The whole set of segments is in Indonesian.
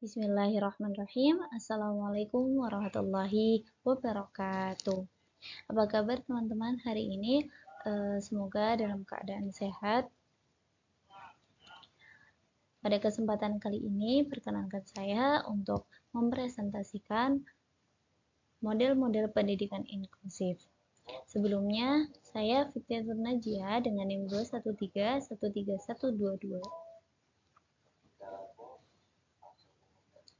Bismillahirrahmanirrahim. Assalamualaikum warahmatullahi wabarakatuh. Apa kabar teman-teman hari ini? Semoga dalam keadaan sehat. Pada kesempatan kali ini, perkenankan saya untuk mempresentasikan model-model pendidikan inklusif. Sebelumnya, saya Fikriatur Najia dengan NIM 213131122.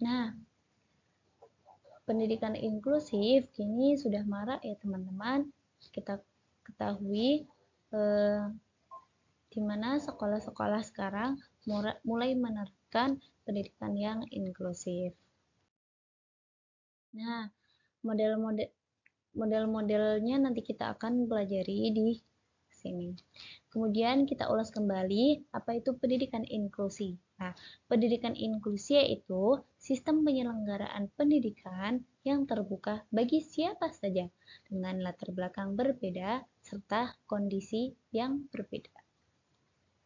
Nah, pendidikan inklusif kini sudah marak ya teman-teman. Kita ketahui di mana sekolah-sekolah sekarang mulai menerapkan pendidikan yang inklusif. Nah, model-modelnya nanti kita akan pelajari di sini. Kemudian kita ulas kembali apa itu pendidikan inklusi. Nah, pendidikan inklusi yaitu sistem penyelenggaraan pendidikan yang terbuka bagi siapa saja dengan latar belakang berbeda serta kondisi yang berbeda.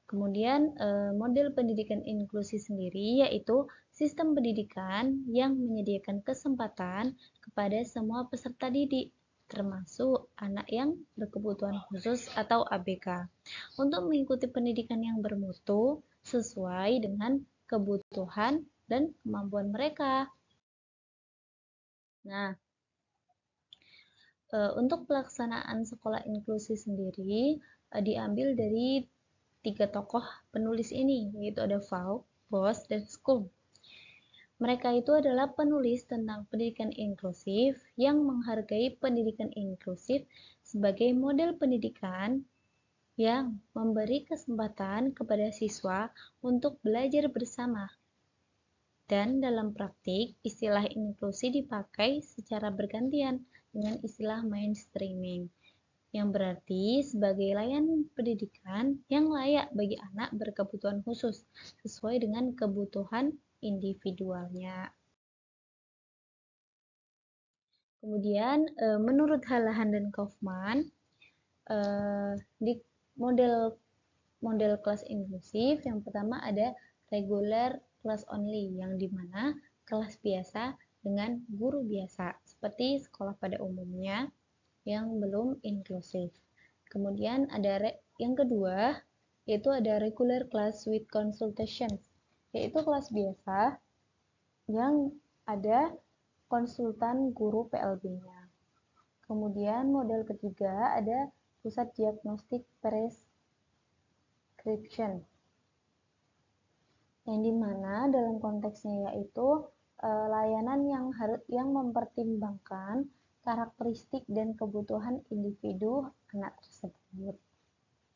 Kemudian model pendidikan inklusi sendiri yaitu sistem pendidikan yang menyediakan kesempatan kepada semua peserta didik, termasuk anak yang berkebutuhan khusus atau ABK, untuk mengikuti pendidikan yang bermutu sesuai dengan kebutuhan dan kemampuan mereka. Nah, untuk pelaksanaan sekolah inklusi sendiri diambil dari 3 tokoh penulis ini, yaitu ada Falk, Bos, dan Scum. Mereka itu adalah penulis tentang pendidikan inklusif yang menghargai pendidikan inklusif sebagai model pendidikan yang memberi kesempatan kepada siswa untuk belajar bersama. Dan dalam praktik, istilah inklusi dipakai secara bergantian dengan istilah mainstreaming, yang berarti sebagai layanan pendidikan yang layak bagi anak berkebutuhan khusus sesuai dengan kebutuhan individualnya. Kemudian menurut Halahan dan Kaufman, di model kelas inklusif yang pertama ada regular class only, yang dimana kelas biasa dengan guru biasa seperti sekolah pada umumnya yang belum inklusif. Kemudian ada yang kedua, yaitu ada regular class with consultations, yaitu kelas biasa yang ada konsultan guru PLB-nya. Kemudian model ketiga ada pusat diagnostik prescription, yang dimana dalam konteksnya yaitu layanan yang mempertimbangkan karakteristik dan kebutuhan individu anak tersebut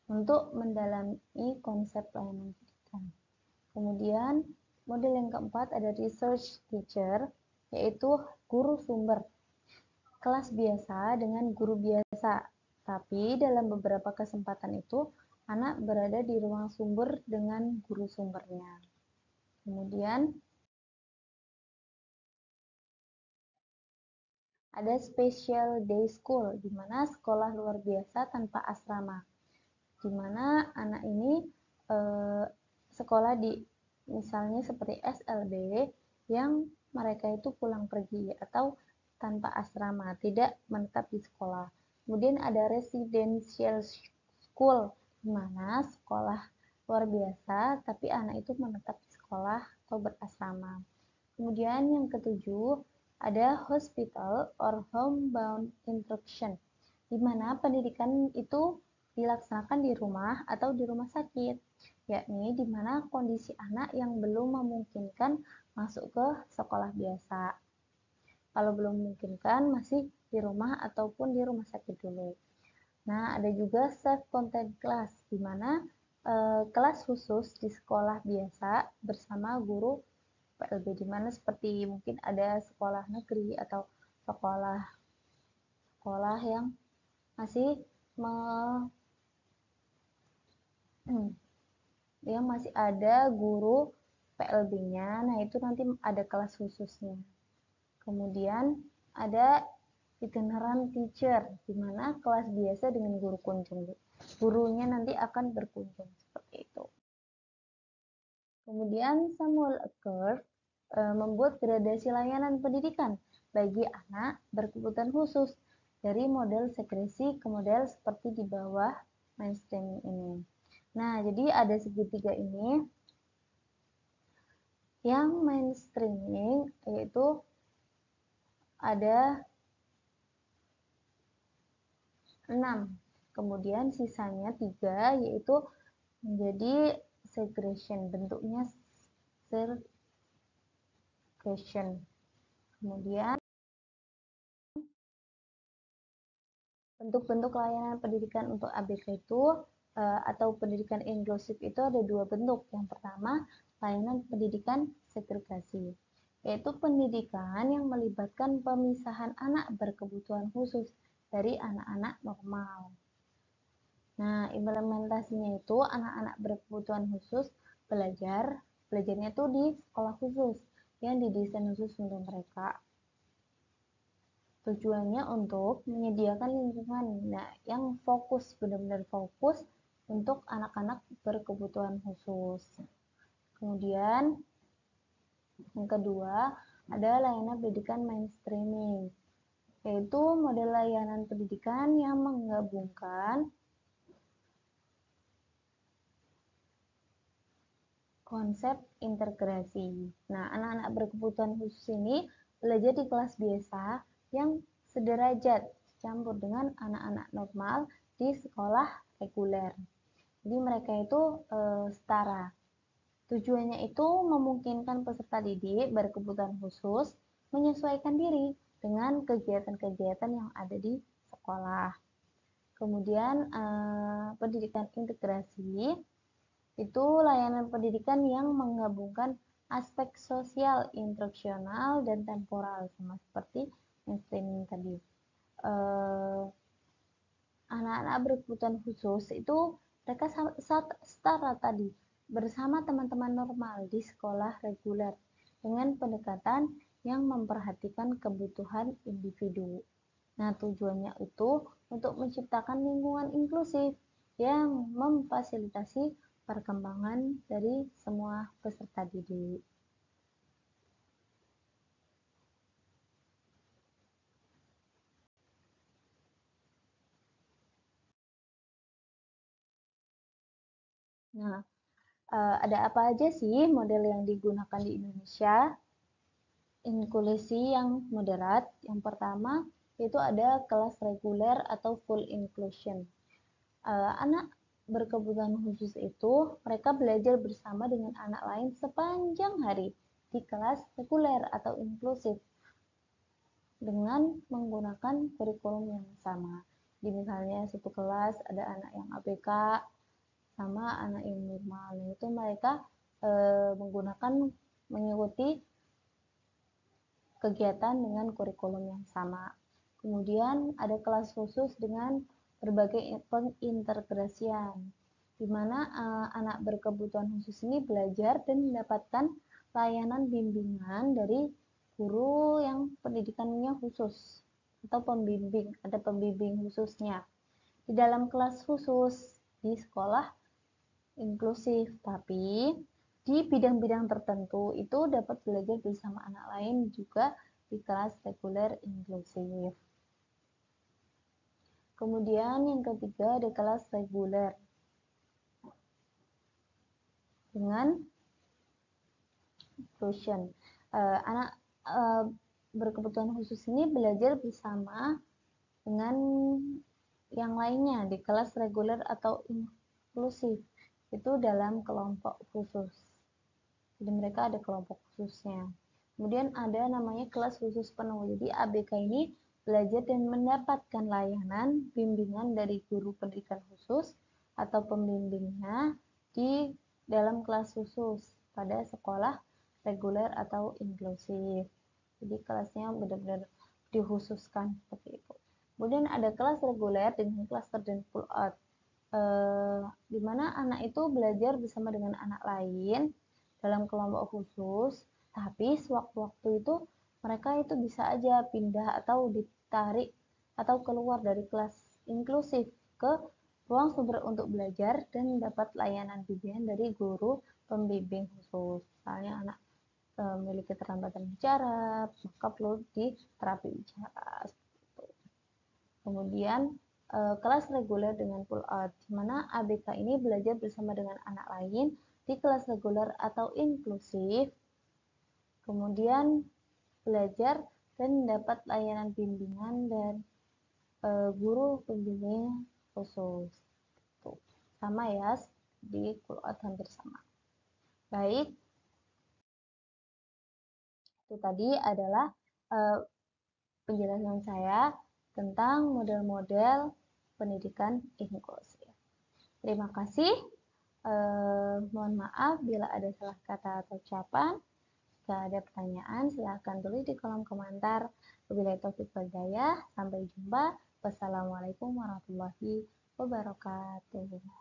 untuk mendalami konsep layanan pendidikan. Kemudian model yang keempat ada research teacher, yaitu guru sumber, kelas biasa dengan guru biasa, tapi dalam beberapa kesempatan itu anak berada di ruang sumber dengan guru sumbernya. Kemudian ada special day school, di mana sekolah luar biasa tanpa asrama, di mana anak ini sekolah di misalnya seperti SLB yang mereka itu pulang pergi atau tanpa asrama, tidak menetap di sekolah. Kemudian ada residential school, di mana sekolah luar biasa tapi anak itu menetap di sekolah atau berasrama. Kemudian yang ketujuh ada hospital or homebound instruction, di mana pendidikan itu dilaksanakan di rumah atau di rumah sakit, yakni di mana kondisi anak yang belum memungkinkan masuk ke sekolah biasa. Kalau belum memungkinkan masih di rumah ataupun di rumah sakit dulu. Nah, ada juga self-contained class, di mana kelas khusus di sekolah biasa bersama guru PLB, di mana seperti mungkin ada sekolah negeri atau sekolah yang masih yang masih ada guru PLB-nya. Nah, itu nanti ada kelas khususnya. Kemudian ada itinerant teacher, di mana kelas biasa dengan guru kunjung. Gurunya nanti akan berkunjung seperti itu. Kemudian Samuel Eckert membuat gradasi layanan pendidikan bagi anak berkebutuhan khusus dari model sekresi ke model seperti di bawah mainstreaming ini. Nah, jadi ada segitiga ini. Yang mainstreaming yaitu ada 6. Kemudian sisanya 3 yaitu menjadi segregation, bentuknya segregation. Kemudian bentuk-bentuk layanan pendidikan untuk ABK itu atau pendidikan inklusif itu ada 2 bentuk. Yang pertama, layanan pendidikan segregasi, yaitu pendidikan yang melibatkan pemisahan anak berkebutuhan khusus dari anak-anak normal. Nah, implementasinya itu anak-anak berkebutuhan khusus belajarnya itu di sekolah khusus yang didesain khusus untuk mereka. Tujuannya untuk menyediakan lingkungan yang fokus, benar-benar fokus untuk anak-anak berkebutuhan khusus. Kemudian yang kedua ada layanan pendidikan mainstreaming, yaitu model layanan pendidikan yang menggabungkan konsep integrasi. Nah, anak-anak berkebutuhan khusus ini belajar di kelas biasa yang sederajat campur dengan anak-anak normal di sekolah reguler. Jadi mereka itu setara. Tujuannya itu memungkinkan peserta didik berkebutuhan khusus menyesuaikan diri dengan kegiatan-kegiatan yang ada di sekolah. Kemudian pendidikan integrasi itu layanan pendidikan yang menggabungkan aspek sosial, instruksional, dan temporal, sama seperti mainstreaming tadi. Anak-anak berkebutuhan khusus itu mereka setara tadi bersama teman-teman normal di sekolah reguler dengan pendekatan yang memperhatikan kebutuhan individu. Nah, tujuannya itu untuk menciptakan lingkungan inklusif yang memfasilitasi perkembangan dari semua peserta didik. Nah, ada apa aja sih model yang digunakan di Indonesia? Inklusi yang moderat, yang pertama itu ada kelas reguler atau full inclusion. Anak berkebutuhan khusus itu mereka belajar bersama dengan anak lain sepanjang hari di kelas reguler atau inklusif dengan menggunakan kurikulum yang sama. Di misalnya satu kelas ada anak yang ABK sama anak yang normal, itu mereka mengikuti kegiatan dengan kurikulum yang sama. Kemudian ada kelas khusus dengan berbagai pengintegrasian, di mana anak berkebutuhan khusus ini belajar dan mendapatkan layanan bimbingan dari guru yang pendidikannya khusus atau pembimbing, ada pembimbing khususnya. Di dalam kelas khusus di sekolah inklusif, tapi di bidang-bidang tertentu itu dapat belajar bersama anak lain juga di kelas reguler inklusif. Kemudian yang ketiga ada kelas reguler dengan inclusion. Anak berkebutuhan khusus ini belajar bersama dengan yang lainnya di kelas reguler atau inklusif, itu dalam kelompok khusus. Jadi mereka ada kelompok khususnya. Kemudian ada namanya kelas khusus penuh. Jadi ABK ini belajar dan mendapatkan layanan bimbingan dari guru pendidikan khusus atau pembimbingnya di dalam kelas khusus pada sekolah reguler atau inklusif. Jadi kelasnya benar-benar dikhususkan seperti itu. Kemudian ada kelas reguler dengan cluster dan pull out, di mana anak itu belajar bersama dengan anak lain dalam kelompok khusus, tapi sewaktu-waktu itu mereka itu bisa aja pindah atau ditarik atau keluar dari kelas inklusif ke ruang sumber untuk belajar dan mendapat layanan bimbingan dari guru pembimbing khusus. Misalnya anak memiliki keterlambatan bicara, maka perlu diterapi bicara. Kemudian kelas reguler dengan pull out, di mana ABK ini belajar bersama dengan anak lain di kelas reguler atau inklusif, kemudian belajar dan mendapat layanan bimbingan dan guru pembimbing khusus. Tuh, sama ya, di pull out hampir sama. Baik, itu tadi adalah penjelasan saya tentang model-model pendidikan inklusif. Terima kasih. Mohon maaf bila ada salah kata atau ucapan. Jika ada pertanyaan, silahkan tulis di kolom komentar. Wabillahi taufiq wal hidayah. Sampai jumpa. Wassalamualaikum warahmatullahi wabarakatuh.